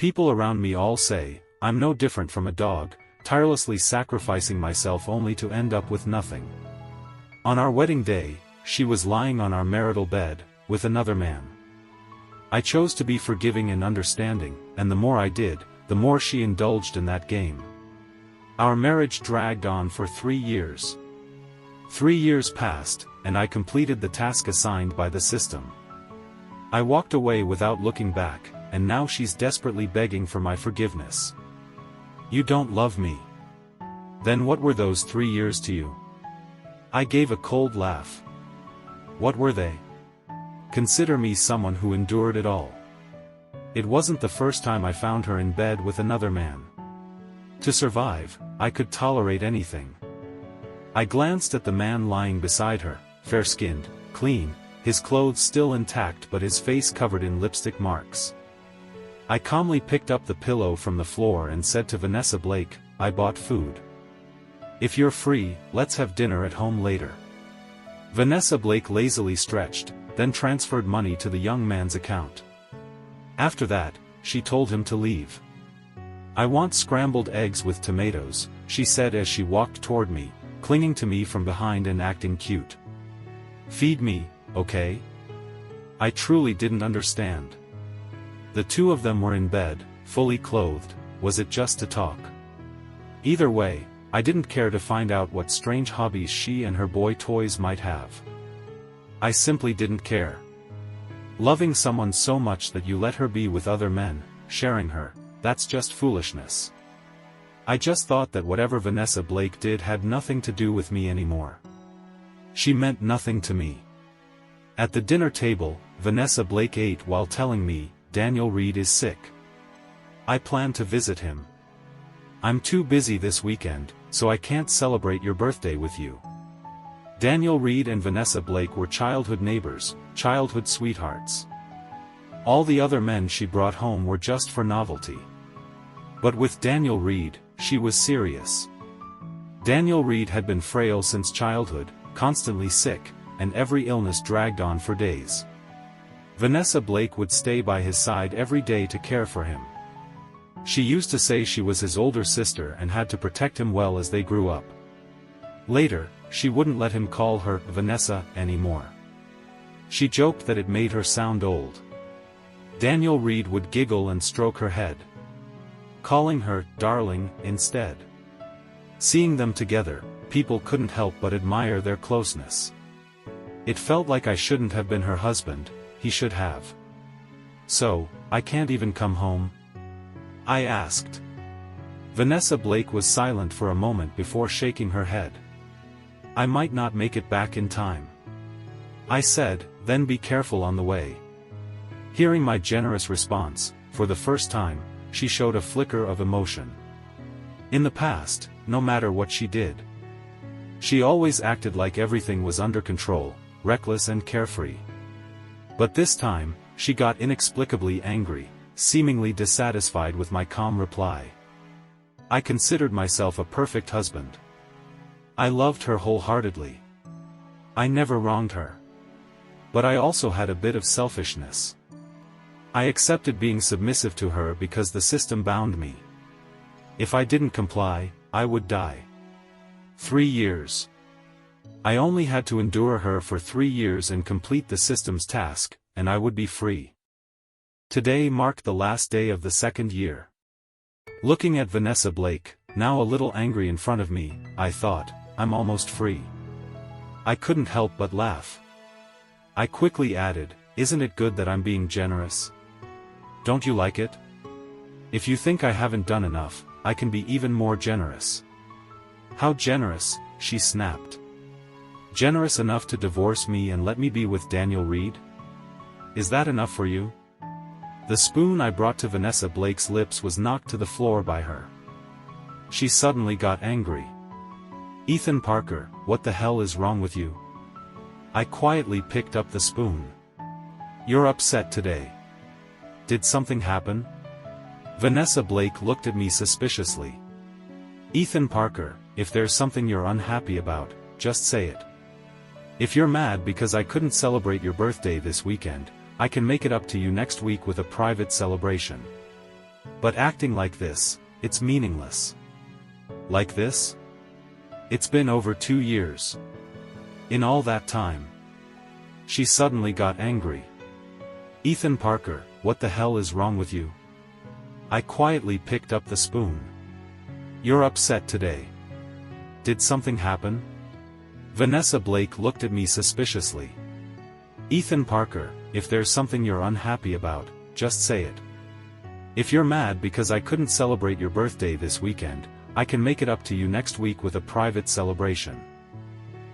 people around me all say, I'm no different from a dog, tirelessly sacrificing myself only to end up with nothing. On our wedding day, she was lying on our marital bed, with another man. I chose to be forgiving and understanding, and the more I did, the more she indulged in that game. Our marriage dragged on for 3 years. 3 years passed, and I completed the task assigned by the system. I walked away without looking back, and now she's desperately begging for my forgiveness. You don't love me. Then what were those 3 years to you? I gave a cold laugh. What were they? Consider me someone who endured it all. It wasn't the first time I found her in bed with another man. To survive, I could tolerate anything. I glanced at the man lying beside her, fair-skinned, clean, his clothes still intact but his face covered in lipstick marks. I calmly picked up the pillow from the floor and said to Vanessa Blake, I bought food. If you're free, let's have dinner at home later. Vanessa Blake lazily stretched, then transferred money to the young man's account. After that, she told him to leave. I want scrambled eggs with tomatoes, she said as she walked toward me, clinging to me from behind and acting cute. Feed me, okay? I truly didn't understand. The two of them were in bed, fully clothed. Was it just to talk? Either way, I didn't care to find out what strange hobbies she and her boy toys might have. I simply didn't care. Loving someone so much that you let her be with other men, sharing her, that's just foolishness. I just thought that whatever Vanessa Blake did had nothing to do with me anymore. She meant nothing to me. At the dinner table, Vanessa Blake ate while telling me, Daniel Reed is sick. I plan to visit him. I'm too busy this weekend, so I can't celebrate your birthday with you. Daniel Reed and Vanessa Blake were childhood neighbors, childhood sweethearts. All the other men she brought home were just for novelty. But with Daniel Reed, she was serious. Daniel Reed had been frail since childhood, constantly sick, and every illness dragged on for days. Vanessa Blake would stay by his side every day to care for him. She used to say she was his older sister and had to protect him well as they grew up. Later, she wouldn't let him call her Vanessa anymore. She joked that it made her sound old. Daniel Reed would giggle and stroke her head, calling her darling instead. Seeing them together, people couldn't help but admire their closeness. It felt like I shouldn't have been her husband, he should have. So, I can't even come home? I asked. Vanessa Blake was silent for a moment before shaking her head. I might not make it back in time. I said, then be careful on the way. Hearing my generous response, for the first time, she showed a flicker of emotion. In the past, no matter what she did, she always acted like everything was under control, reckless and carefree. But this time, she got inexplicably angry, seemingly dissatisfied with my calm reply. I considered myself a perfect husband. I loved her wholeheartedly. I never wronged her. But I also had a bit of selfishness. I accepted being submissive to her because the system bound me. If I didn't comply, I would die. 3 years. I only had to endure her for 3 years and complete the system's task, and I would be free. Today marked the last day of the 2nd year. Looking at Vanessa Blake, now a little angry in front of me, I thought, I'm almost free. I couldn't help but laugh. I quickly added, isn't it good that I'm being generous? Don't you like it? If you think I haven't done enough, I can be even more generous. How generous, she snapped. Generous enough to divorce me and let me be with Daniel Reed? Is that enough for you? The spoon I brought to Vanessa Blake's lips was knocked to the floor by her. She suddenly got angry. Ethan Parker, what the hell is wrong with you? I quietly picked up the spoon. You're upset today. Did something happen? Vanessa Blake looked at me suspiciously. Ethan Parker, if there's something you're unhappy about, just say it. If you're mad because I couldn't celebrate your birthday this weekend, I can make it up to you next week with a private celebration. But acting like this, it's meaningless. Like this? It's been over 2 years. In all that time. She suddenly got angry. Ethan Parker, what the hell is wrong with you? I quietly picked up the spoon. You're upset today. Did something happen? Vanessa Blake looked at me suspiciously. Ethan Parker, if there's something you're unhappy about, just say it. If you're mad because I couldn't celebrate your birthday this weekend, I can make it up to you next week with a private celebration.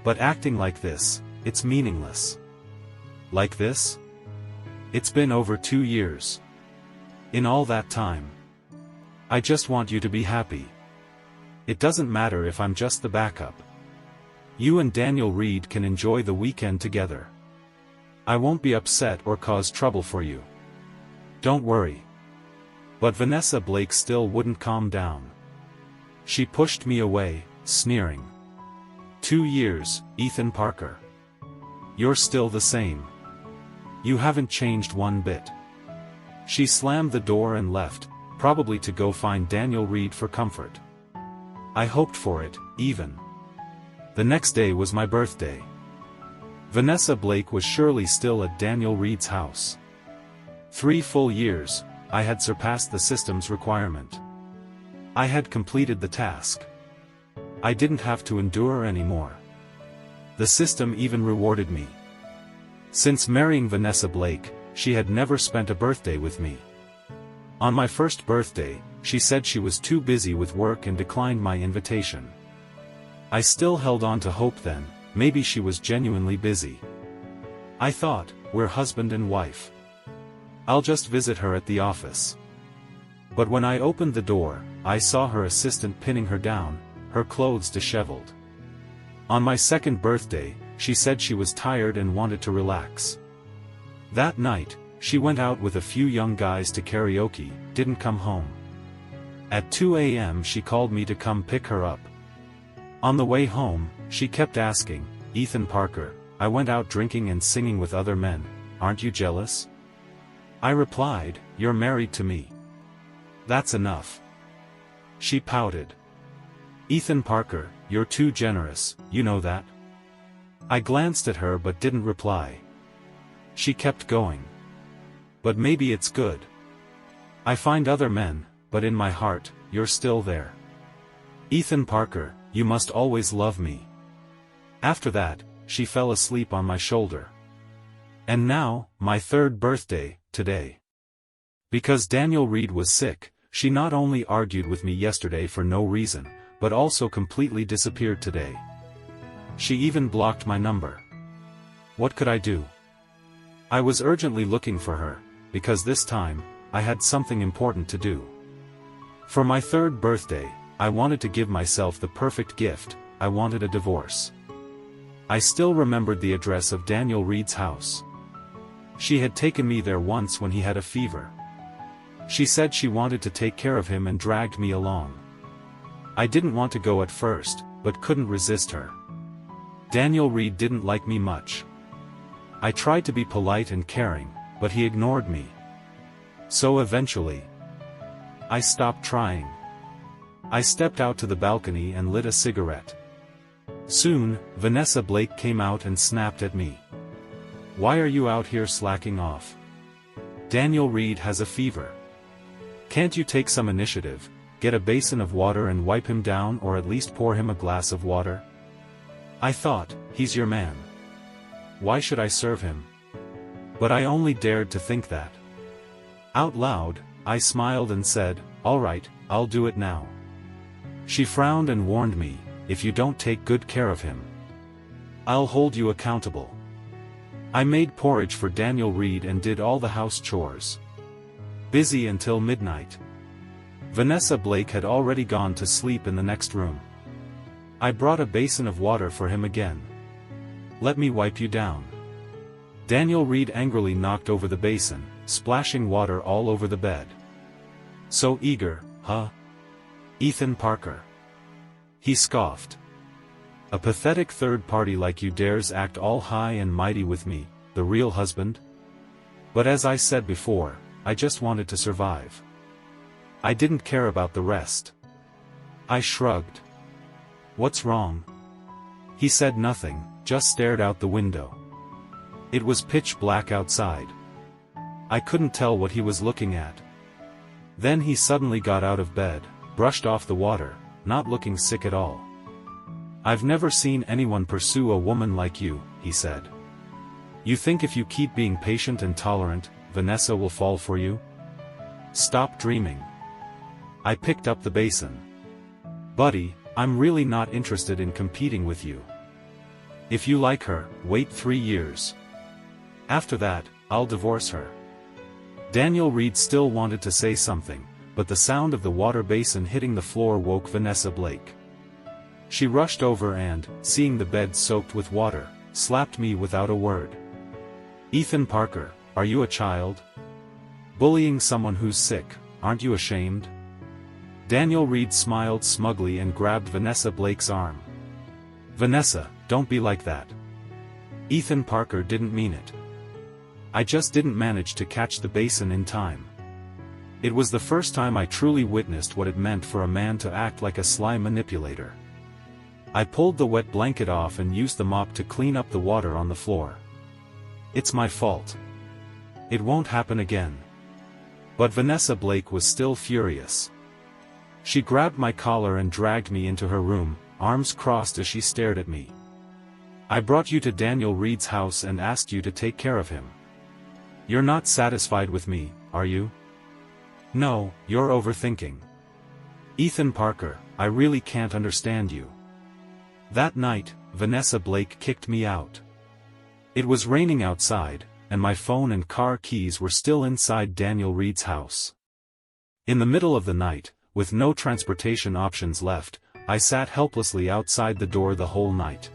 But acting like this, it's meaningless. Like this? It's been over 2 years. In all that time. I just want you to be happy. It doesn't matter if I'm just the backup. You and Daniel Reed can enjoy the weekend together. I won't be upset or cause trouble for you. Don't worry. But Vanessa Blake still wouldn't calm down. She pushed me away, sneering. 2 years, Ethan Parker. You're still the same. You haven't changed one bit. She slammed the door and left, probably to go find Daniel Reed for comfort. I hoped for it, even. The next day was my birthday. Vanessa Blake was surely still at Daniel Reed's house. 3 full years, I had surpassed the system's requirement. I had completed the task. I didn't have to endure anymore. The system even rewarded me. Since marrying Vanessa Blake, she had never spent a birthday with me. On my first birthday, she said she was too busy with work and declined my invitation. I still held on to hope then, maybe she was genuinely busy. I thought, we're husband and wife. I'll just visit her at the office. But when I opened the door, I saw her assistant pinning her down, her clothes disheveled. On my second birthday, she said she was tired and wanted to relax. That night, she went out with a few young guys to karaoke, didn't come home. At 2 a.m. she called me to come pick her up. On the way home, she kept asking, Ethan Parker, I went out drinking and singing with other men, aren't you jealous? I replied, you're married to me. That's enough. She pouted. Ethan Parker, you're too generous, you know that? I glanced at her but didn't reply. She kept going. But maybe it's good. I find other men, but in my heart, you're still there. Ethan Parker, you must always love me. After that, she fell asleep on my shoulder. And now, my third birthday, today. Because Daniel Reed was sick, she not only argued with me yesterday for no reason, but also completely disappeared today. She even blocked my number. What could I do? I was urgently looking for her, because this time, I had something important to do. For my third birthday, I wanted to give myself the perfect gift, I wanted a divorce. I still remembered the address of Daniel Reed's house. She had taken me there once when he had a fever. She said she wanted to take care of him and dragged me along. I didn't want to go at first, but couldn't resist her. Daniel Reed didn't like me much. I tried to be polite and caring, but he ignored me. So eventually, I stopped trying. I stepped out to the balcony and lit a cigarette. Soon, Vanessa Blake came out and snapped at me. Why are you out here slacking off? Daniel Reed has a fever. Can't you take some initiative, get a basin of water and wipe him down or at least pour him a glass of water? I thought, he's your man. Why should I serve him? But I only dared to think that. Out loud, I smiled and said, all right, I'll do it now. She frowned and warned me, if you don't take good care of him, I'll hold you accountable. I made porridge for Daniel Reed and did all the house chores. Busy until midnight. Vanessa Blake had already gone to sleep in the next room. I brought a basin of water for him again. Let me wipe you down. Daniel Reed angrily knocked over the basin, splashing water all over the bed. So eager, huh? Ethan Parker. He scoffed. A pathetic third party like you dares act all high and mighty with me, the real husband? But as I said before, I just wanted to survive. I didn't care about the rest. I shrugged. What's wrong? He said nothing, just stared out the window. It was pitch black outside. I couldn't tell what he was looking at. Then he suddenly got out of bed, brushed off the water, not looking sick at all. I've never seen anyone pursue a woman like you, he said. You think if you keep being patient and tolerant, Vanessa will fall for you? Stop dreaming. I picked up the basin. Buddy, I'm really not interested in competing with you. If you like her, wait 3 years. After that, I'll divorce her. Daniel Reed still wanted to say something, but the sound of the water basin hitting the floor woke Vanessa Blake. She rushed over and, seeing the bed soaked with water, slapped me without a word. Ethan Parker, are you a child? Bullying someone who's sick, aren't you ashamed? Daniel Reed smiled smugly and grabbed Vanessa Blake's arm. Vanessa, don't be like that. Ethan Parker didn't mean it. I just didn't manage to catch the basin in time. It was the first time I truly witnessed what it meant for a man to act like a sly manipulator. I pulled the wet blanket off and used the mop to clean up the water on the floor. It's my fault. It won't happen again. But Vanessa Blake was still furious. She grabbed my collar and dragged me into her room, arms crossed as she stared at me. I brought you to Daniel Reed's house and asked you to take care of him. You're not satisfied with me, are you? No, you're overthinking. Ethan Parker, I really can't understand you. That night, Vanessa Blake kicked me out. It was raining outside, and my phone and car keys were still inside Daniel Reed's house. In the middle of the night, with no transportation options left, I sat helplessly outside the door the whole night.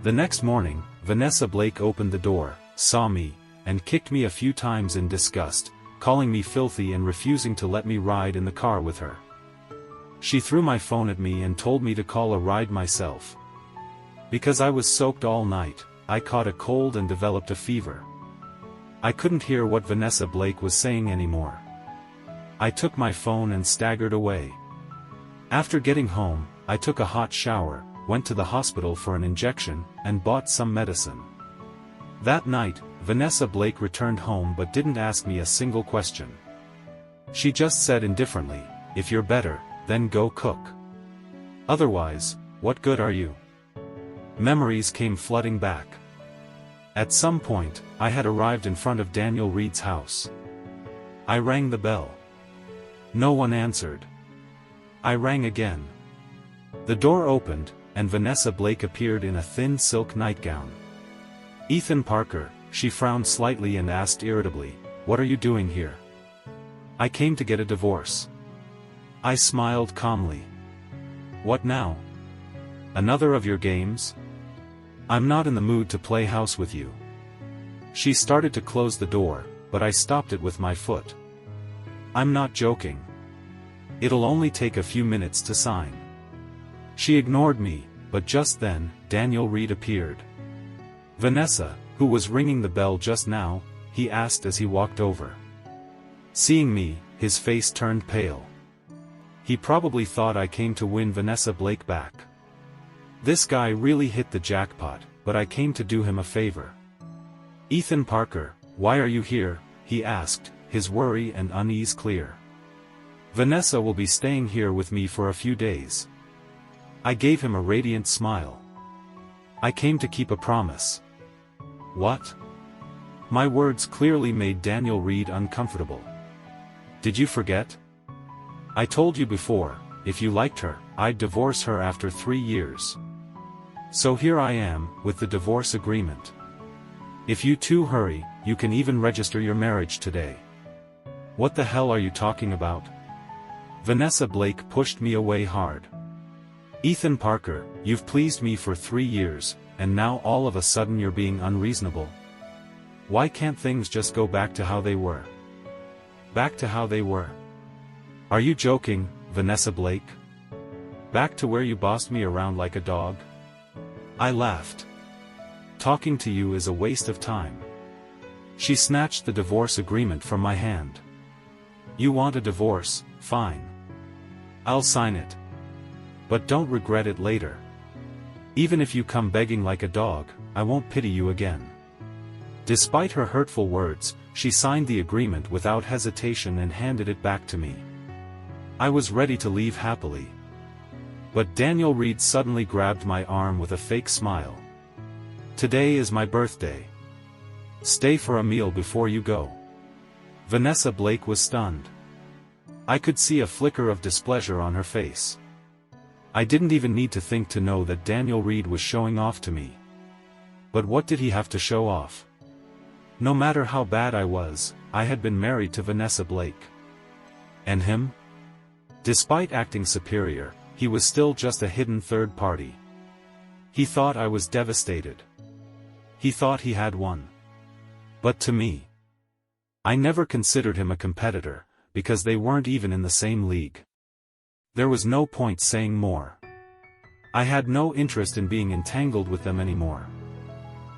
The next morning, Vanessa Blake opened the door, saw me, and kicked me a few times in disgust, calling me filthy and refusing to let me ride in the car with her. She threw my phone at me and told me to call a ride myself. Because I was soaked all night, I caught a cold and developed a fever. I couldn't hear what Vanessa Blake was saying anymore. I took my phone and staggered away. After getting home, I took a hot shower, went to the hospital for an injection, and bought some medicine. That night, Vanessa Blake returned home but didn't ask me a single question. She just said indifferently, if you're better, then go cook. Otherwise, what good are you? Memories came flooding back. At some point, I had arrived in front of Daniel Reed's house. I rang the bell. No one answered. I rang again. The door opened, and Vanessa Blake appeared in a thin silk nightgown. Ethan Parker, she frowned slightly and asked irritably, what are you doing here? I came to get a divorce. I smiled calmly. What now? Another of your games? I'm not in the mood to play house with you. She started to close the door, but I stopped it with my foot. I'm not joking. It'll only take a few minutes to sign. She ignored me, but just then, Daniel Reed appeared. Vanessa, who was ringing the bell just now? He asked as he walked over. Seeing me, his face turned pale. He probably thought I came to win Vanessa Blake back. This guy really hit the jackpot, but I came to do him a favor. Ethan Parker, why are you here? He asked, his worry and unease clear. Vanessa will be staying here with me for a few days. I gave him a radiant smile. I came to keep a promise. What? My words clearly made Daniel Reed uncomfortable. Did you forget? I told you before, if you liked her, I'd divorce her after 3 years. So here I am, with the divorce agreement. If you two hurry, you can even register your marriage today. What the hell are you talking about? Vanessa Blake pushed me away hard. Ethan Parker, you've pleased me for 3 years, and now all of a sudden you're being unreasonable. Why can't things just go back to how they were? Back to how they were? Are you joking, Vanessa Blake? Back to where you bossed me around like a dog? I laughed. Talking to you is a waste of time. She snatched the divorce agreement from my hand. You want a divorce, fine. I'll sign it. But don't regret it later. Even if you come begging like a dog, I won't pity you again." Despite her hurtful words, she signed the agreement without hesitation and handed it back to me. I was ready to leave happily. But Daniel Reed suddenly grabbed my arm with a fake smile. "Today is my birthday. Stay for a meal before you go." Vanessa Blake was stunned. I could see a flicker of displeasure on her face. I didn't even need to think to know that Daniel Reed was showing off to me. But what did he have to show off? No matter how bad I was, I had been married to Vanessa Blake. And him? Despite acting superior, he was still just a hidden third party. He thought I was devastated. He thought he had won. But to me, I never considered him a competitor, because they weren't even in the same league. There was no point saying more. I had no interest in being entangled with them anymore.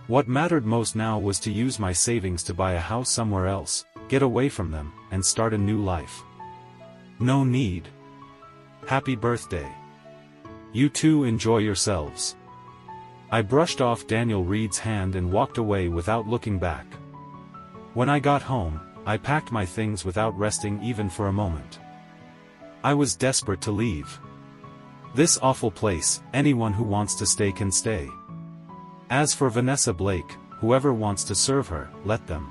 What mattered most now was to use my savings to buy a house somewhere else, get away from them, and start a new life. No need. Happy birthday. You two enjoy yourselves. I brushed off Daniel Reed's hand and walked away without looking back. When I got home, I packed my things without resting even for a moment. I was desperate to leave. This awful place, anyone who wants to stay can stay. As for Vanessa Blake, whoever wants to serve her, let them.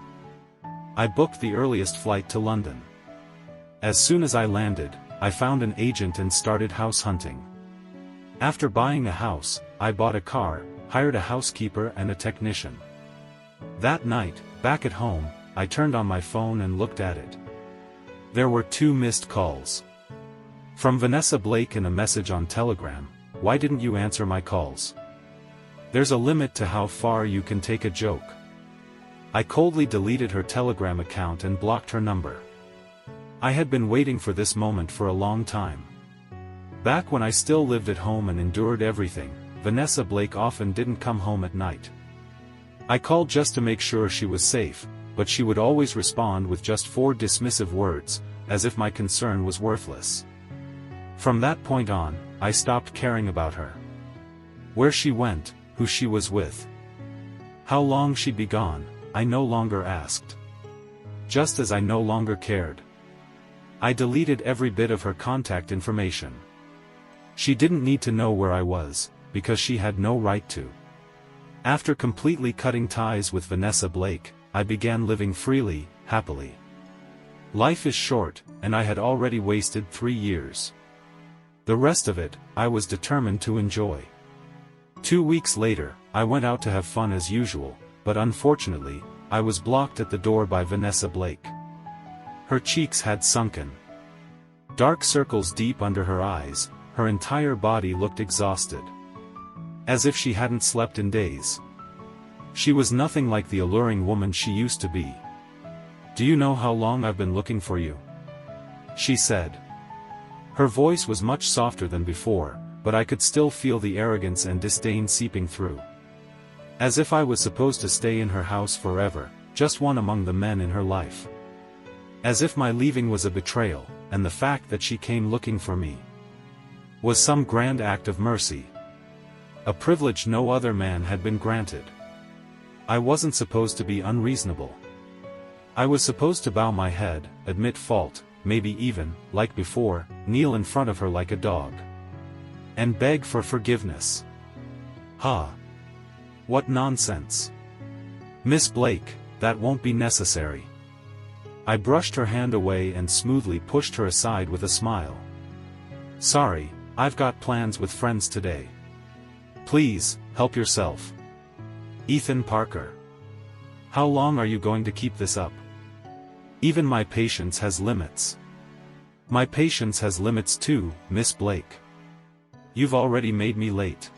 I booked the earliest flight to London. As soon as I landed, I found an agent and started house hunting. After buying a house, I bought a car, hired a housekeeper and a technician. That night, back at home, I turned on my phone and looked at it. There were 2 missed calls. From Vanessa Blake and a message on Telegram: "Why didn't you answer my calls? There's a limit to how far you can take a joke." I coldly deleted her Telegram account and blocked her number. I had been waiting for this moment for a long time. Back when I still lived at home and endured everything, Vanessa Blake often didn't come home at night. I called just to make sure she was safe, but she would always respond with just 4 dismissive words, as if my concern was worthless. From that point on, I stopped caring about her. Where she went, who she was with, how long she'd be gone, I no longer asked. Just as I no longer cared. I deleted every bit of her contact information. She didn't need to know where I was, because she had no right to. After completely cutting ties with Vanessa Blake, I began living freely, happily. Life is short, and I had already wasted 3 years. The rest of it, I was determined to enjoy. 2 weeks later, I went out to have fun as usual, but unfortunately, I was blocked at the door by Vanessa Blake. Her cheeks had sunken. Dark circles deep under her eyes, her entire body looked exhausted. As if she hadn't slept in days. She was nothing like the alluring woman she used to be. "Do you know how long I've been looking for you?" she said. Her voice was much softer than before, but I could still feel the arrogance and disdain seeping through. As if I was supposed to stay in her house forever, just one among the men in her life. As if my leaving was a betrayal, and the fact that she came looking for me was some grand act of mercy. A privilege no other man had been granted. I wasn't supposed to be unreasonable. I was supposed to bow my head, admit fault, maybe even, like before, kneel in front of her like a dog. And beg for forgiveness. Ha! What nonsense! Miss Blake, that won't be necessary. I brushed her hand away and smoothly pushed her aside with a smile. Sorry, I've got plans with friends today. Please, help yourself. Ethan Parker. How long are you going to keep this up? Even my patience has limits. My patience has limits too, Miss Blake. You've already made me late.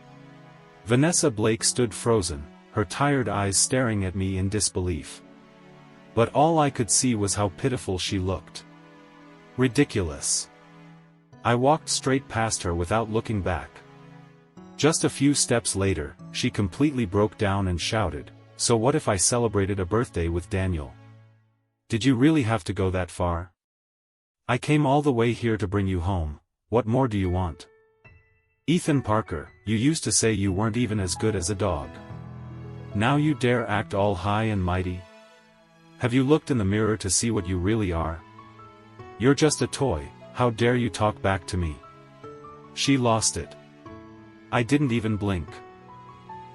Vanessa Blake stood frozen, her tired eyes staring at me in disbelief. But all I could see was how pitiful she looked. Ridiculous. I walked straight past her without looking back. Just a few steps later, she completely broke down and shouted, "So what if I celebrated a birthday with Daniel? Did you really have to go that far? I came all the way here to bring you home, what more do you want? Ethan Parker, you used to say you weren't even as good as a dog. Now you dare act all high and mighty? Have you looked in the mirror to see what you really are? You're just a toy, how dare you talk back to me? She lost it. I didn't even blink.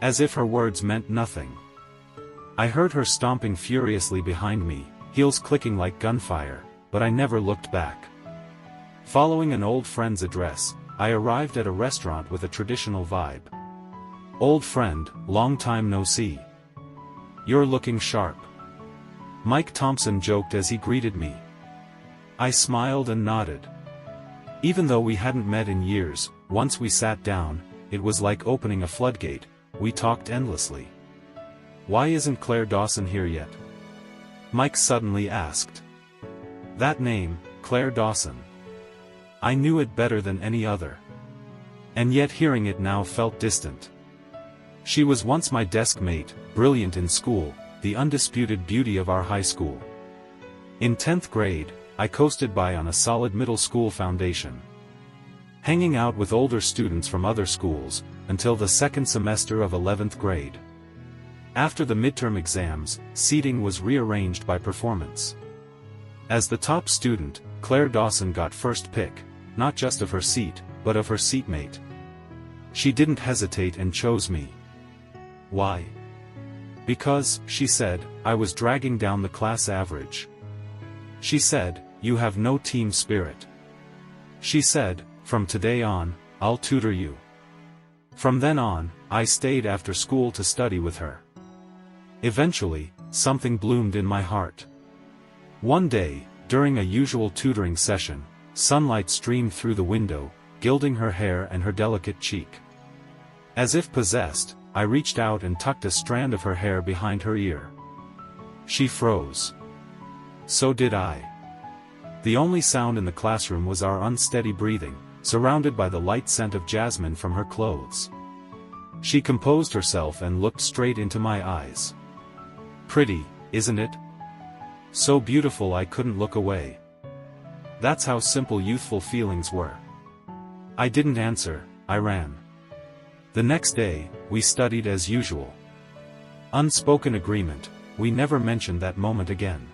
As if her words meant nothing. I heard her stomping furiously behind me, heels clicking like gunfire, but I never looked back. Following an old friend's address, I arrived at a restaurant with a traditional vibe. Old friend, long time no see. You're looking sharp. Mike Thompson joked as he greeted me. I smiled and nodded. Even though we hadn't met in years, once we sat down, it was like opening a floodgate, we talked endlessly. Why isn't Claire Dawson here yet? Mike suddenly asked. That name, Claire Dawson. I knew it better than any other. And yet hearing it now felt distant. She was once my desk mate, brilliant in school, the undisputed beauty of our high school. In 10th grade, I coasted by on a solid middle school foundation. Hanging out with older students from other schools, until the second semester of 11th grade. After the midterm exams, seating was rearranged by performance. As the top student, Claire Dawson got first pick, not just of her seat, but of her seatmate. She didn't hesitate and chose me. Why? Because, she said, I was dragging down the class average. She said, you have no team spirit. She said, from today on, I'll tutor you. From then on, I stayed after school to study with her. Eventually, something bloomed in my heart. One day, during a usual tutoring session, sunlight streamed through the window, gilding her hair and her delicate cheek. As if possessed, I reached out and tucked a strand of her hair behind her ear. She froze. So did I. The only sound in the classroom was our unsteady breathing, surrounded by the light scent of jasmine from her clothes. She composed herself and looked straight into my eyes. Pretty, isn't it? So beautiful I couldn't look away. That's how simple youthful feelings were. I didn't answer, I ran. The next day, we studied as usual. Unspoken agreement, we never mentioned that moment again.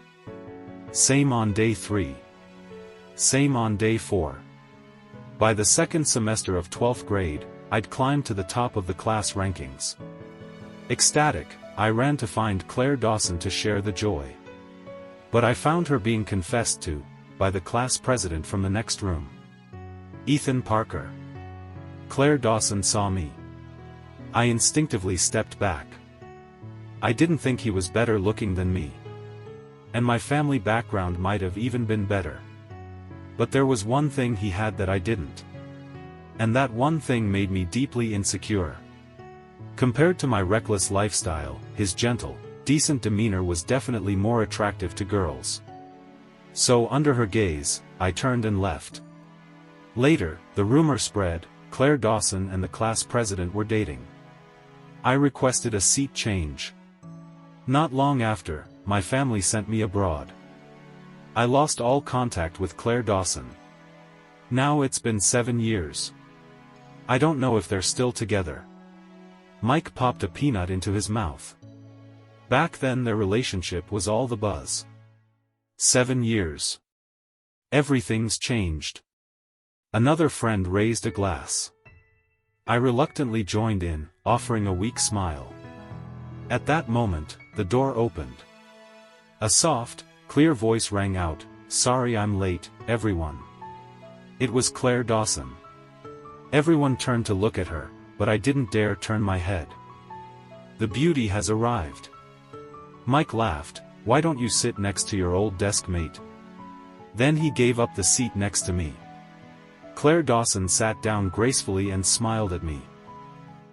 Same on day 3. Same on day 4. By the second semester of 12th grade, I'd climbed to the top of the class rankings. Ecstatic, I ran to find Claire Dawson to share the joy. But I found her being confessed to, by the class president from the next room. Ethan Parker. Claire Dawson saw me. I instinctively stepped back. I didn't think he was better looking than me. And my family background might have even been better. But there was one thing he had that I didn't. And that one thing made me deeply insecure. Compared to my reckless lifestyle, his gentle, decent demeanor was definitely more attractive to girls. So under her gaze, I turned and left. Later, the rumor spread, Claire Dawson and the class president were dating. I requested a seat change. Not long after, my family sent me abroad. I lost all contact with Claire Dawson. Now it's been 7 years. I don't know if they're still together. Mike popped a peanut into his mouth. Back then their relationship was all the buzz. 7 years. Everything's changed. Another friend raised a glass. I reluctantly joined in, offering a weak smile. At that moment, the door opened. A soft, clear voice rang out, "Sorry I'm late, everyone." It was Claire Dawson. Everyone turned to look at her, but I didn't dare turn my head. "The beauty has arrived." Mike laughed, "Why don't you sit next to your old desk mate?" Then he gave up the seat next to me. Claire Dawson sat down gracefully and smiled at me.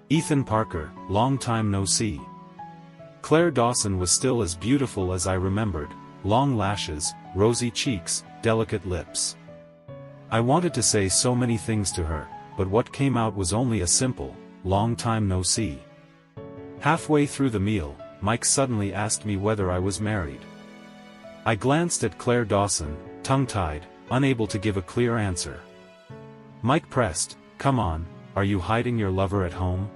"Ethan Parker, long time no see." Claire Dawson was still as beautiful as I remembered, long lashes, rosy cheeks, delicate lips. I wanted to say so many things to her, but what came out was only a simple, long time no see. Halfway through the meal, Mike suddenly asked me whether I was married. I glanced at Claire Dawson, tongue-tied, unable to give a clear answer. Mike pressed, "Come on, are you hiding your lover at home?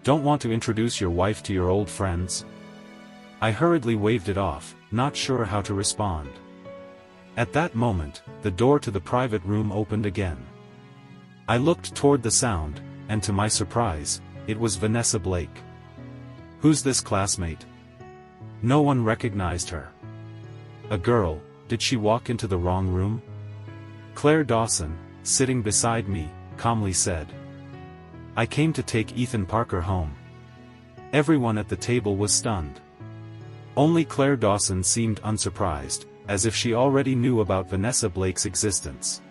Don't want to introduce your wife to your old friends?" I hurriedly waved it off, not sure how to respond. At that moment, the door to the private room opened again. I looked toward the sound, and to my surprise, it was Vanessa Blake. "Who's this classmate?" No one recognized her. "A girl, did she walk into the wrong room?" Claire Dawson, sitting beside me, calmly said. "I came to take Ethan Parker home." Everyone at the table was stunned. Only Claire Dawson seemed unsurprised, as if she already knew about Vanessa Blake's existence.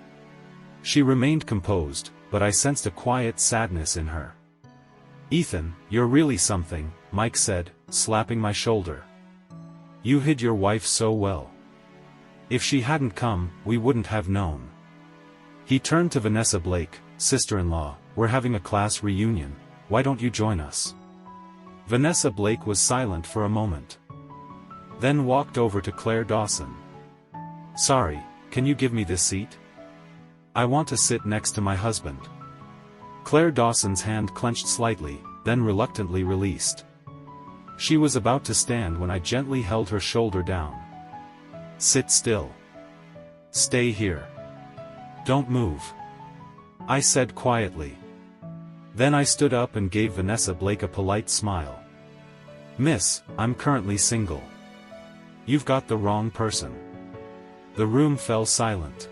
She remained composed, but I sensed a quiet sadness in her. "Ethan, you're really something," Mike said, slapping my shoulder. "You hid your wife so well. If she hadn't come, we wouldn't have known." He turned to Vanessa Blake, "Sister-in-law, we're having a class reunion, why don't you join us?" Vanessa Blake was silent for a moment. Then walked over to Claire Dawson. "Sorry, can you give me this seat? I want to sit next to my husband." Claire Dawson's hand clenched slightly, then reluctantly released. She was about to stand when I gently held her shoulder down. "Sit still. Stay here. Don't move," I said quietly. Then I stood up and gave Vanessa Blake a polite smile. "Miss, I'm currently single. You've got the wrong person." The room fell silent.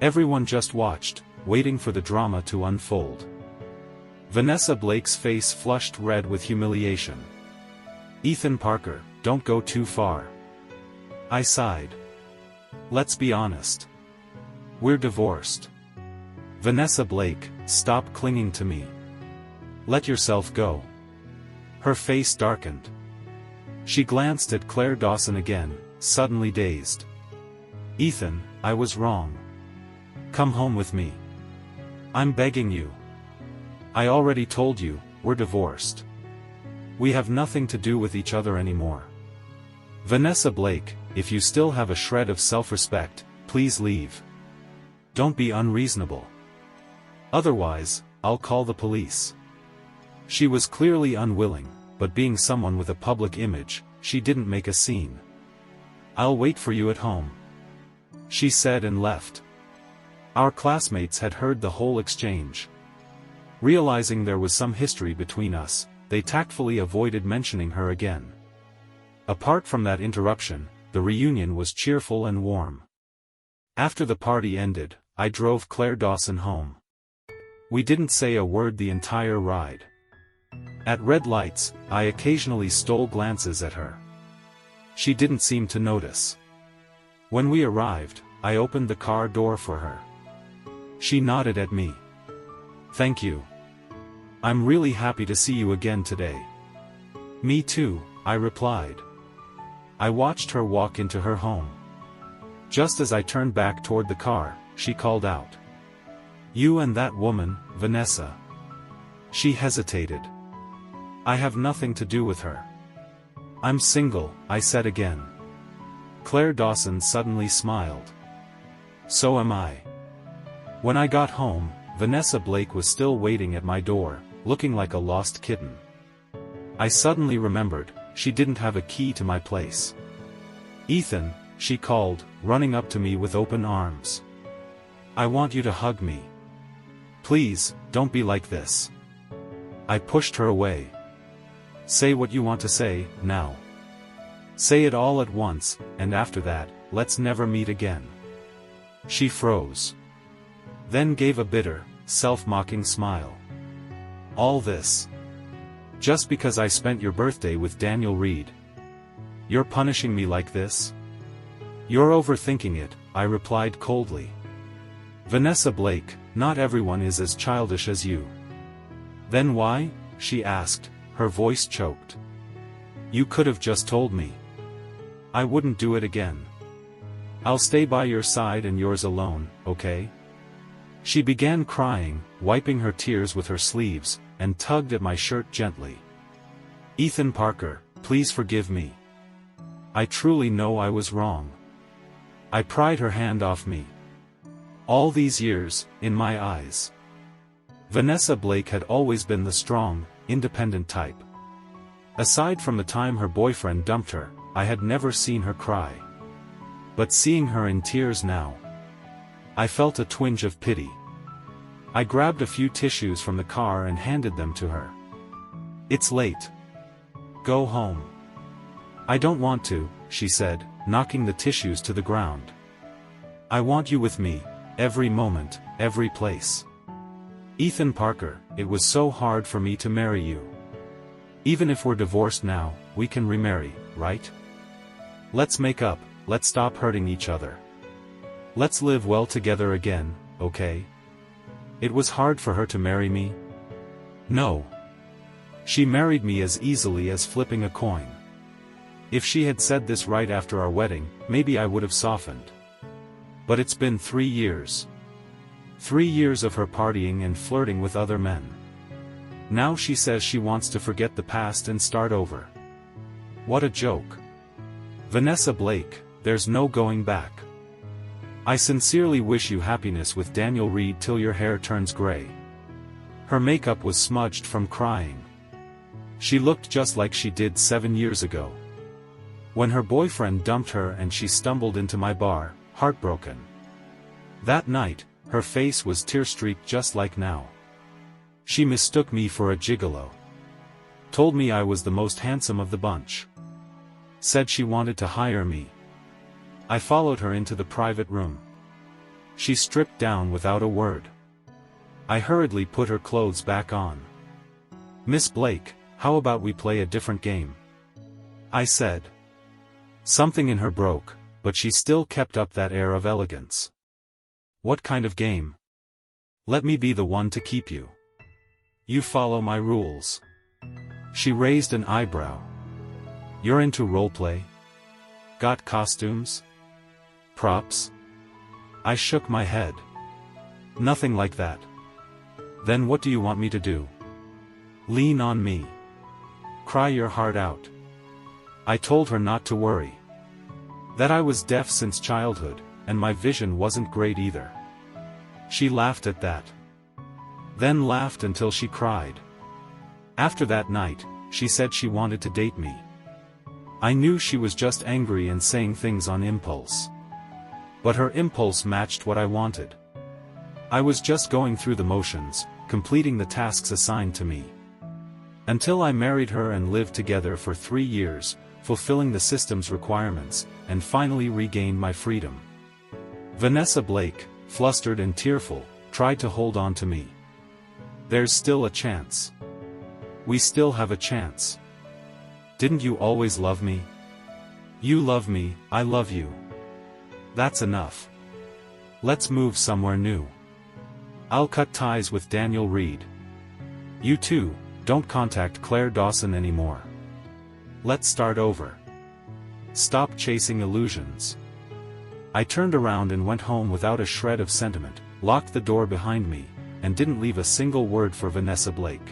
Everyone just watched, waiting for the drama to unfold. Vanessa Blake's face flushed red with humiliation. "Ethan Parker, don't go too far." I sighed. "Let's be honest. We're divorced. Vanessa Blake, stop clinging to me. Let yourself go." Her face darkened. She glanced at Claire Dawson again, suddenly dazed. "Ethan, I was wrong. Come home with me. I'm begging you. I already told you, we're divorced. We have nothing to do with each other anymore. Vanessa Blake, if you still have a shred of self-respect, please leave. Don't be unreasonable. Otherwise, I'll call the police." She was clearly unwilling, but being someone with a public image, she didn't make a scene. "I'll wait for you at home," she said and left. Our classmates had heard the whole exchange. Realizing there was some history between us, they tactfully avoided mentioning her again. Apart from that interruption, the reunion was cheerful and warm. After the party ended, I drove Claire Dawson home. We didn't say a word the entire ride. At red lights, I occasionally stole glances at her. She didn't seem to notice. When we arrived, I opened the car door for her. She nodded at me. "Thank you. I'm really happy to see you again today." "Me too," I replied. I watched her walk into her home. Just as I turned back toward the car, she called out, "You and that woman, Vanessa." She hesitated. "I have nothing to do with her. I'm single," I said again. Claire Dawson suddenly smiled. "So am I." When I got home, Vanessa Blake was still waiting at my door, looking like a lost kitten. I suddenly remembered, she didn't have a key to my place. "Ethan," she called, running up to me with open arms. "I want you to hug me. Please, don't be like this." I pushed her away. "Say what you want to say, now. Say it all at once, and after that, let's never meet again." She froze. Then gave a bitter, self-mocking smile. "All this? Just because I spent your birthday with Daniel Reed? You're punishing me like this?" "You're overthinking it," I replied coldly. "Vanessa Blake, not everyone is as childish as you." "Then why?" she asked, her voice choked. "You could have just told me. I wouldn't do it again. I'll stay by your side and yours alone, okay?" She began crying, wiping her tears with her sleeves, and tugged at my shirt gently. "Ethan Parker, please forgive me. I truly know I was wrong. I pried her hand off me. All these years, in my eyes, Vanessa Blake had always been the strong, independent type. Aside from the time her boyfriend dumped her, I had never seen her cry. But seeing her in tears now, I felt a twinge of pity. I grabbed a few tissues from the car and handed them to her. "It's late. Go home." "I don't want to," she said, knocking the tissues to the ground. "I want you with me, every moment, every place. Ethan Parker, it was so hard for me to marry you. Even if we're divorced now, we can remarry, right? Let's make up, let's stop hurting each other. Let's live well together again, okay?" It was hard for her to marry me? No. She married me as easily as flipping a coin. If she had said this right after our wedding, maybe I would have softened. But it's been 3 years. 3 years of her partying and flirting with other men. Now she says she wants to forget the past and start over. What a joke. Vanessa Blake, there's no going back. I sincerely wish you happiness with Daniel Reed till your hair turns gray. Her makeup was smudged from crying. She looked just like she did 7 years ago. When her boyfriend dumped her and she stumbled into my bar, heartbroken. That night, her face was tear-streaked just like now. She mistook me for a gigolo. Told me I was the most handsome of the bunch. Said she wanted to hire me. I followed her into the private room. She stripped down without a word. I hurriedly put her clothes back on. "Miss Blake, how about we play a different game?" I said. Something in her broke, but she still kept up that air of elegance. "What kind of game?" "Let me be the one to keep you. You follow my rules." She raised an eyebrow. "You're into roleplay? Got costumes? Props?" I shook my head. "Nothing like that." "Then what do you want me to do?" "Lean on me. Cry your heart out." I told her not to worry. That I was deaf since childhood, and my vision wasn't great either. She laughed at that. Then laughed until she cried. After that night, she said she wanted to date me. I knew she was just angry and saying things on impulse. But her impulse matched what I wanted. I was just going through the motions, completing the tasks assigned to me. Until I married her and lived together for 3 years, fulfilling the system's requirements, and finally regained my freedom. Vanessa Blake, flustered and tearful, tried to hold on to me. "There's still a chance. We still have a chance. Didn't you always love me? You love me, I love you. That's enough. Let's move somewhere new. I'll cut ties with Daniel Reed. You too, don't contact Claire Dawson anymore. Let's start over. Stop chasing illusions." I turned around and went home without a shred of sentiment, locked the door behind me, and didn't leave a single word for Vanessa Blake.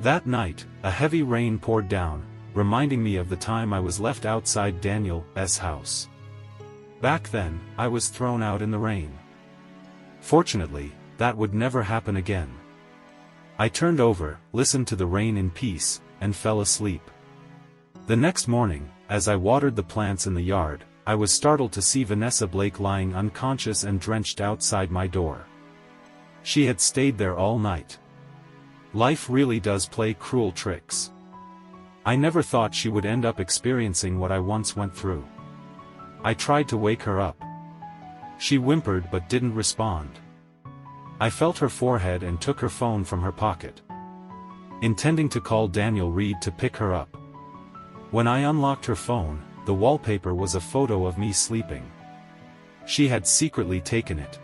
That night, a heavy rain poured down, reminding me of the time I was left outside Daniel's house. Back then, I was thrown out in the rain. Fortunately, that would never happen again. I turned over, listened to the rain in peace, and fell asleep. The next morning, as I watered the plants in the yard, I was startled to see Vanessa Blake lying unconscious and drenched outside my door. She had stayed there all night. Life really does play cruel tricks. I never thought she would end up experiencing what I once went through. I tried to wake her up. She whimpered but didn't respond. I felt her forehead and took her phone from her pocket, intending to call Daniel Reed to pick her up. When I unlocked her phone, the wallpaper was a photo of me sleeping. She had secretly taken it.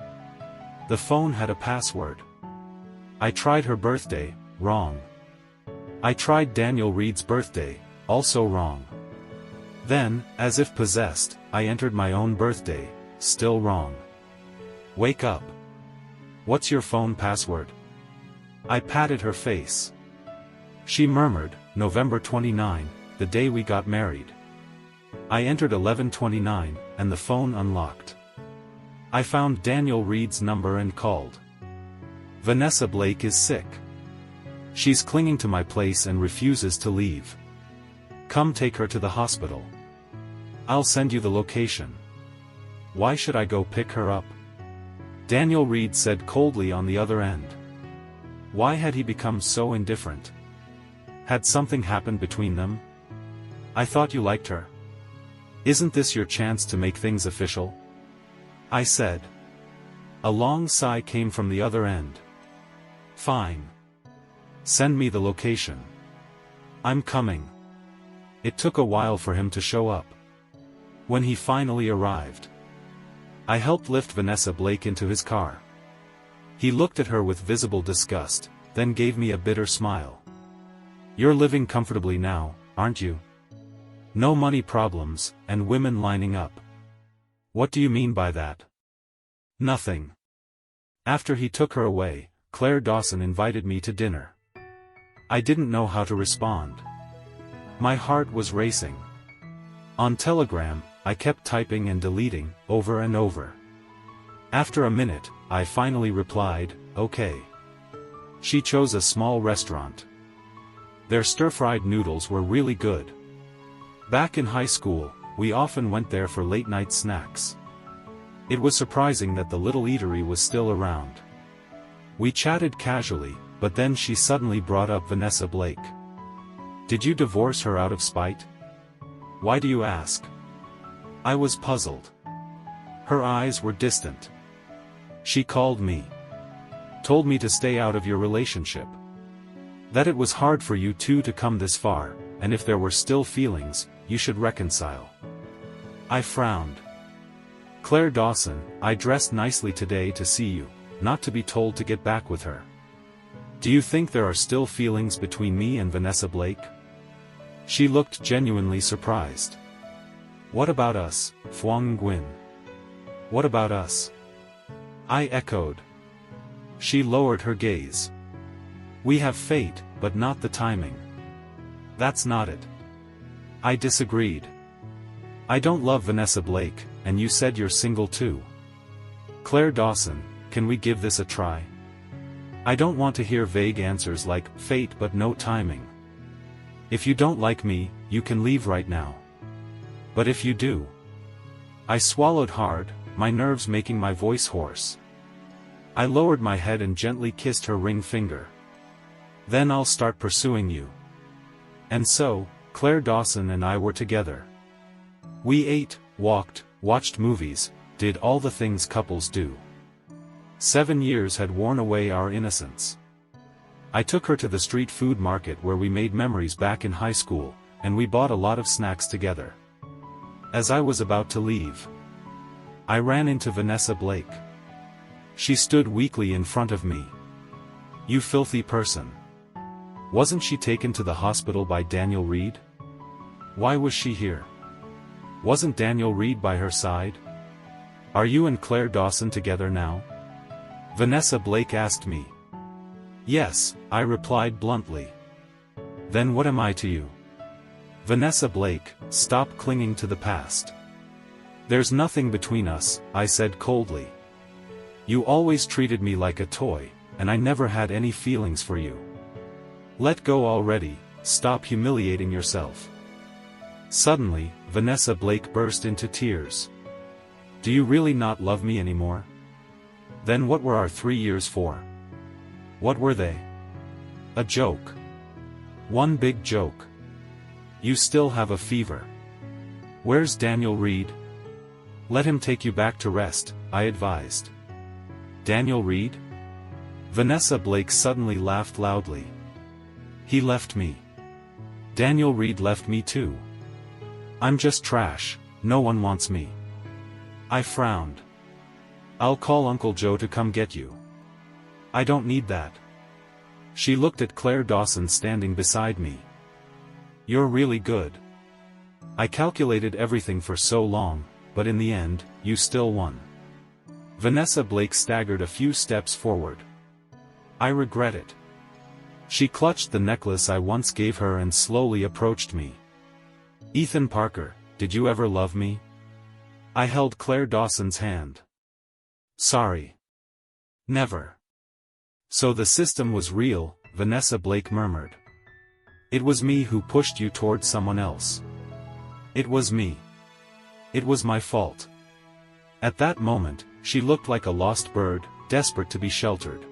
The phone had a password. I tried her birthday, wrong. I tried Daniel Reed's birthday, also wrong. Then, as if possessed, I entered my own birthday, still wrong. Wake up. What's your phone password? I patted her face. She murmured, November 29, the day we got married. I entered 11/29, and the phone unlocked. I found Daniel Reed's number and called. Vanessa Blake is sick. She's clinging to my place and refuses to leave. Come take her to the hospital. I'll send you the location. Why should I go pick her up? Daniel Reed said coldly on the other end. Why had he become so indifferent? Had something happened between them? I thought you liked her. Isn't this your chance to make things official? I said. A long sigh came from the other end. Fine. Send me the location. I'm coming. It took a while for him to show up. When he finally arrived, I helped lift Vanessa Blake into his car. He looked at her with visible disgust, then gave me a bitter smile. You're living comfortably now, aren't you? No money problems, and women lining up. What do you mean by that? Nothing. After he took her away, Claire Dawson invited me to dinner. I didn't know how to respond. My heart was racing. On Telegram, I kept typing and deleting, over and over. After a minute, I finally replied, okay. She chose a small restaurant. Their stir-fried noodles were really good. Back in high school, we often went there for late-night snacks. It was surprising that the little eatery was still around. We chatted casually, but then she suddenly brought up Vanessa Blake. Did you divorce her out of spite? Why do you ask? I was puzzled. Her eyes were distant. She called me. Told me to stay out of your relationship. That it was hard for you two to come this far, and if there were still feelings, you should reconcile. I frowned. Claire Dawson, I dressed nicely today to see you, not to be told to get back with her. Do you think there are still feelings between me and Vanessa Blake? She looked genuinely surprised. What about us, Phuong Nguyen? What about us? I echoed. She lowered her gaze. We have fate, but not the timing. That's not it. I disagreed. I don't love Vanessa Blake, and you said you're single too. Claire Dawson, can we give this a try? I don't want to hear vague answers like, fate but no timing. If you don't like me, you can leave right now. But if you do... I swallowed hard, my nerves making my voice hoarse. I lowered my head and gently kissed her ring finger. Then I'll start pursuing you. And so, Claire Dawson and I were together. We ate, walked, watched movies, did all the things couples do. 7 years had worn away our innocence. I took her to the street food market where we made memories back in high school, and we bought a lot of snacks together. As I was about to leave, I ran into Vanessa Blake. She stood weakly in front of me. You filthy person. Wasn't she taken to the hospital by Daniel Reed? Why was she here? Wasn't Daniel Reed by her side? Are you and Claire Dawson together now? Vanessa Blake asked me. Yes, I replied bluntly. Then what am I to you? Vanessa Blake, stop clinging to the past. There's nothing between us, I said coldly. You always treated me like a toy, and I never had any feelings for you. Let go already, stop humiliating yourself. Suddenly, Vanessa Blake burst into tears. Do you really not love me anymore? Then what were our 3 years for? What were they? A joke. One big joke. You still have a fever. Where's Daniel Reed? Let him take you back to rest, I advised. Daniel Reed? Vanessa Blake suddenly laughed loudly. He left me. Daniel Reed left me too. I'm just trash, no one wants me. I frowned. I'll call Uncle Joe to come get you. I don't need that. She looked at Claire Dawson standing beside me. You're really good. I calculated everything for so long, but in the end, you still won. Vanessa Blake staggered a few steps forward. I regret it. She clutched the necklace I once gave her and slowly approached me. Ethan Parker, did you ever love me? I held Claire Dawson's hand. Sorry. Never. So the system was real, Vanessa Blake murmured. It was me who pushed you towards someone else. It was me. It was my fault. At that moment, she looked like a lost bird, desperate to be sheltered.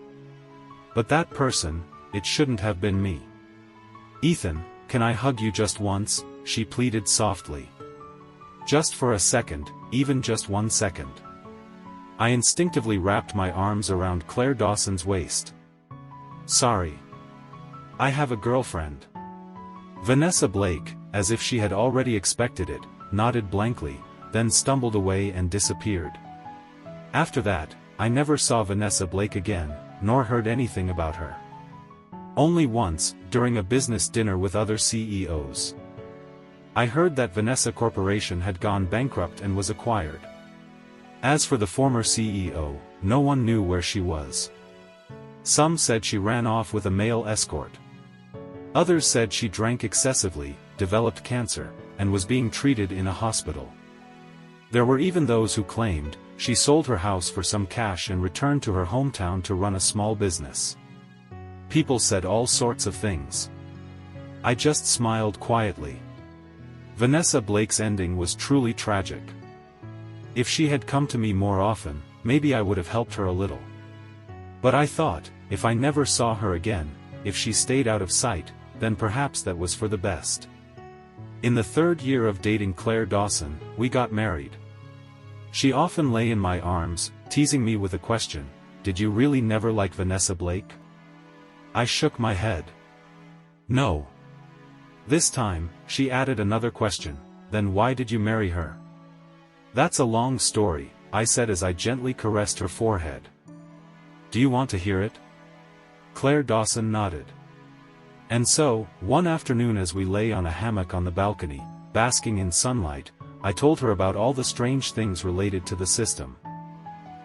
But that person, it shouldn't have been me. Ethan, can I hug you just once? She pleaded softly. Just for a second, even just 1 second. I instinctively wrapped my arms around Claire Dawson's waist. Sorry. I have a girlfriend. Vanessa Blake, as if she had already expected it, nodded blankly, then stumbled away and disappeared. After that, I never saw Vanessa Blake again, nor heard anything about her. Only once, during a business dinner with other CEOs. I heard that Vanessa Corporation had gone bankrupt and was acquired. As for the former CEO, no one knew where she was. Some said she ran off with a male escort. Others said she drank excessively, developed cancer, and was being treated in a hospital. There were even those who claimed she sold her house for some cash and returned to her hometown to run a small business. People said all sorts of things. I just smiled quietly. Vanessa Blake's ending was truly tragic. If she had come to me more often, maybe I would have helped her a little. But I thought, if I never saw her again, if she stayed out of sight, then perhaps that was for the best. In the 3rd year of dating Claire Dawson, we got married. She often lay in my arms, teasing me with a question, "Did you really never like Vanessa Blake?" I shook my head. No. This time, she added another question, "Then why did you marry her?" "That's a long story," I said as I gently caressed her forehead. "Do you want to hear it?" Claire Dawson nodded. And so, one afternoon as we lay on a hammock on the balcony, basking in sunlight, I told her about all the strange things related to the system.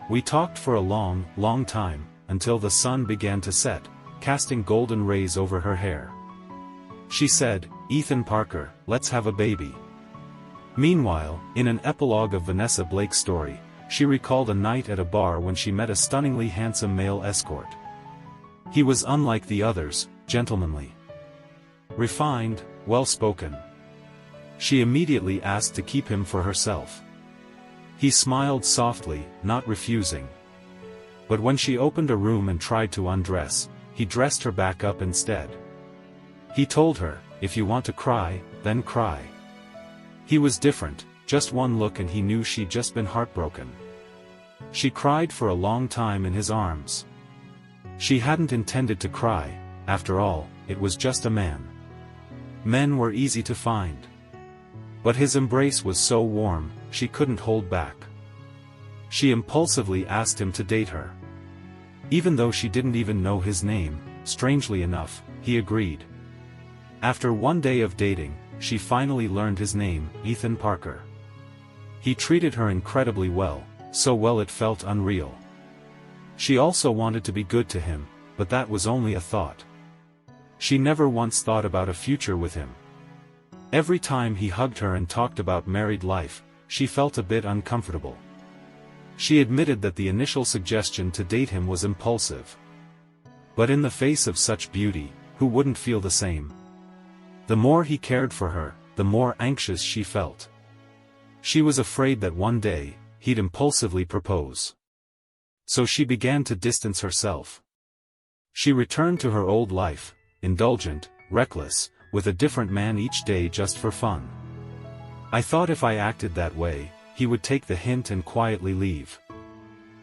We talked for a long, long time, until the sun began to set, casting golden rays over her hair. She said, "Ethan Parker, let's have a baby." Meanwhile, in an epilogue of Vanessa Blake's story, she recalled a night at a bar when she met a stunningly handsome male escort. He was unlike the others, gentlemanly, refined, well-spoken. She immediately asked to keep him for herself. He smiled softly, not refusing. But when she opened a room and tried to undress, he dressed her back up instead. He told her, "If you want to cry, then cry." He was different, just one look and he knew she'd just been heartbroken. She cried for a long time in his arms. She hadn't intended to cry, after all, it was just a man. Men were easy to find. But his embrace was so warm, she couldn't hold back. She impulsively asked him to date her. Even though she didn't even know his name, strangely enough, he agreed. After one day of dating, she finally learned his name, Ethan Parker. He treated her incredibly well, so well it felt unreal. She also wanted to be good to him, but that was only a thought. She never once thought about a future with him. Every time he hugged her and talked about married life, she felt a bit uncomfortable. She admitted that the initial suggestion to date him was impulsive. But in the face of such beauty, who wouldn't feel the same? The more he cared for her, the more anxious she felt. She was afraid that one day, he'd impulsively propose. So she began to distance herself. She returned to her old life, indulgent, reckless, with a different man each day just for fun. I thought if I acted that way, he would take the hint and quietly leave.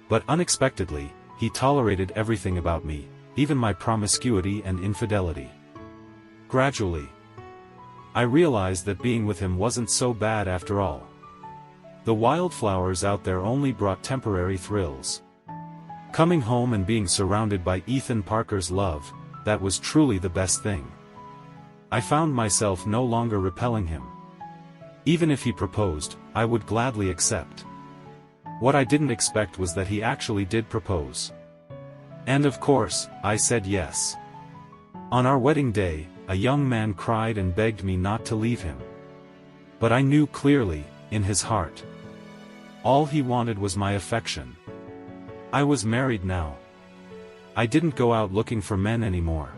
But unexpectedly, he tolerated everything about me, even my promiscuity and infidelity. Gradually, I realized that being with him wasn't so bad after all. The wildflowers out there only brought temporary thrills. Coming home and being surrounded by Ethan Parker's love, that was truly the best thing. I found myself no longer repelling him. Even if he proposed, I would gladly accept. What I didn't expect was that he actually did propose. And of course, I said yes. On our wedding day, a young man cried and begged me not to leave him. But I knew clearly, in his heart, All he wanted was my affection. I was married now. I didn't go out looking for men anymore.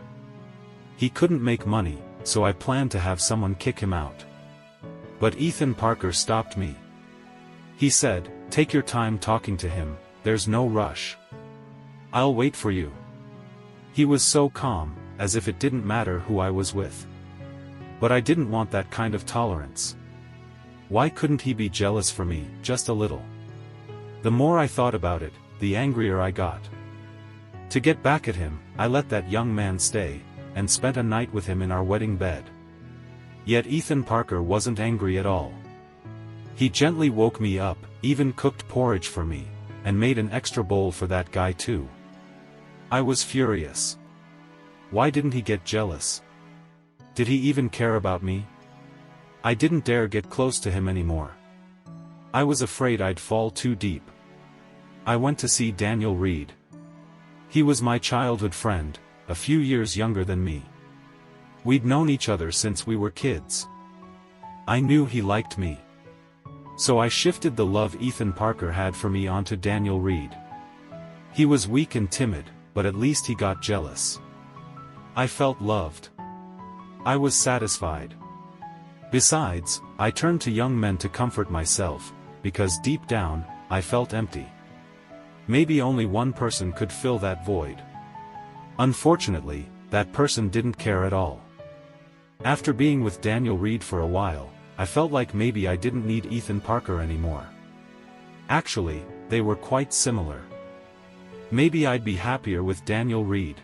He couldn't make money, so I planned to have someone kick him out. But Ethan Parker stopped me. He said, "Take your time talking to him, there's no rush. I'll wait for you." He was so calm, as if it didn't matter who I was with. But I didn't want that kind of tolerance. Why couldn't he be jealous for me, just a little? The more I thought about it, the angrier I got. To get back at him, I let that young man stay, and spent a night with him in our wedding bed. Yet Ethan Parker wasn't angry at all. He gently woke me up, even cooked porridge for me, and made an extra bowl for that guy too. I was furious. Why didn't he get jealous? Did he even care about me? I didn't dare get close to him anymore. I was afraid I'd fall too deep. I went to see Daniel Reed. He was my childhood friend, a few years younger than me. We'd known each other since we were kids. I knew he liked me. So I shifted the love Ethan Parker had for me onto Daniel Reed. He was weak and timid, but at least he got jealous. I felt loved. I was satisfied. Besides, I turned to young men to comfort myself, because deep down, I felt empty. Maybe only one person could fill that void. Unfortunately, that person didn't care at all. After being with Daniel Reed for a while, I felt like maybe I didn't need Ethan Parker anymore. Actually, they were quite similar. Maybe I'd be happier with Daniel Reed.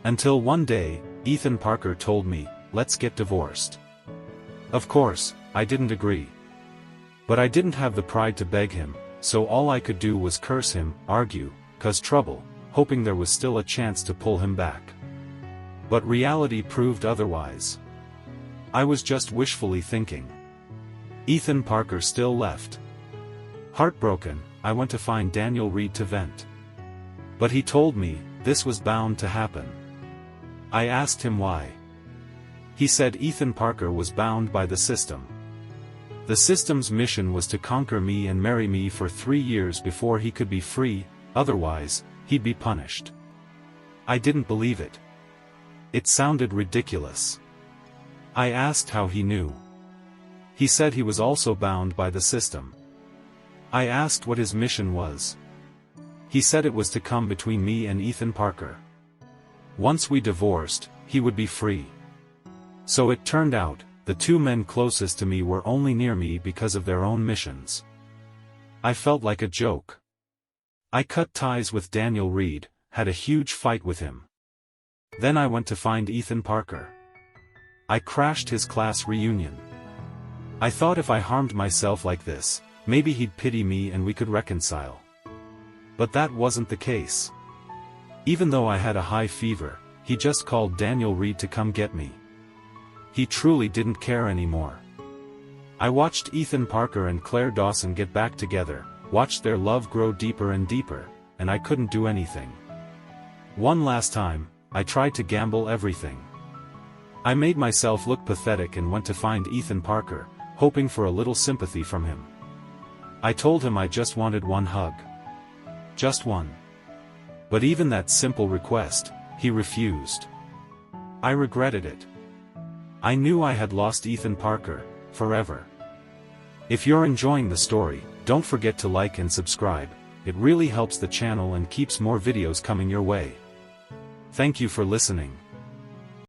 Until one day, Ethan Parker told me, "Let's get divorced." Of course, I didn't agree. But I didn't have the pride to beg him, so all I could do was curse him, argue, cause trouble, hoping there was still a chance to pull him back. But reality proved otherwise. I was just wishfully thinking. Ethan Parker still left. Heartbroken, I went to find Daniel Reed to vent. But he told me, this was bound to happen. I asked him why. He said Ethan Parker was bound by the system. The system's mission was to conquer me and marry me for 3 years before he could be free, otherwise, he'd be punished. I didn't believe it. It sounded ridiculous. I asked how he knew. He said he was also bound by the system. I asked what his mission was. He said it was to come between me and Ethan Parker. Once we divorced, he would be free. So it turned out, the two men closest to me were only near me because of their own missions. I felt like a joke. I cut ties with Daniel Reed, had a huge fight with him. Then I went to find Ethan Parker. I crashed his class reunion. I thought if I harmed myself like this, maybe he'd pity me and we could reconcile. But that wasn't the case. Even though I had a high fever, he just called Daniel Reed to come get me. He truly didn't care anymore. I watched Ethan Parker and Claire Dawson get back together, watched their love grow deeper and deeper, and I couldn't do anything. One last time, I tried to gamble everything. I made myself look pathetic and went to find Ethan Parker, hoping for a little sympathy from him. I told him I just wanted one hug. Just one. But even that simple request, he refused. I regretted it. I knew I had lost Ethan Parker, forever. If you're enjoying the story, don't forget to like and subscribe, it really helps the channel and keeps more videos coming your way. Thank you for listening.